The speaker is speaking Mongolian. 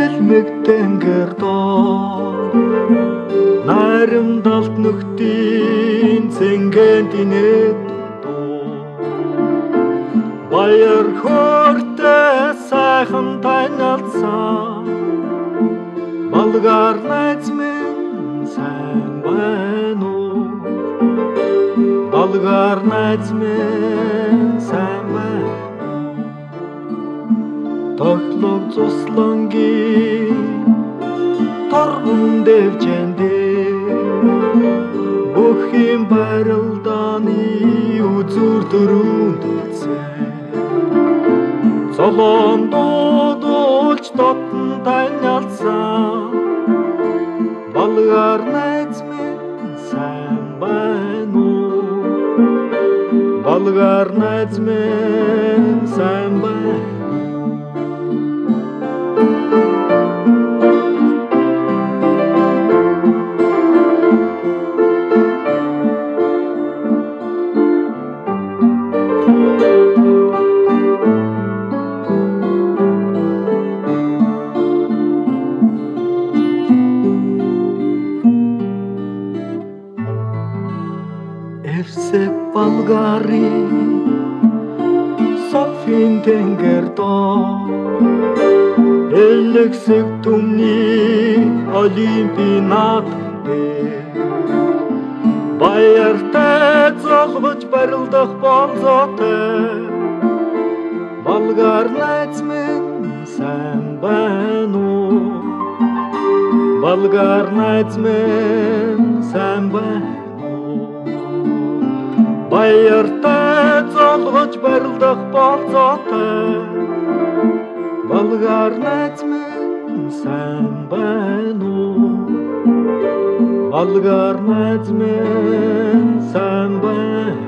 Tenger doo Найрамдалт нөхдийн цэнгэнд инээд дуу Баяр хөөртэй сайхан танилцсан Болгар найз минь сайн байна уу Болгар найз минь сайн байна Тоглог цуслангийн торгон дэвжэндээ бүх юм барилдааны үзүр дөрөнд үлсээ Цолон дуудуулж дотн танилцсан Болгар найз минь сайн байна уу Болгар найз минь сайн байна Эвсэг Болгарын Софийн тэнгэр доо Элэгсэг түмний Олимпиад Баяртай золгож барилдах болзоотой Болгар найз минь сайн байна уу Болгар найз минь сайн байна Баяртай золгож барилдах болзоотой Болгар найз минь сайн байна уу Болгар найз минь сайн байна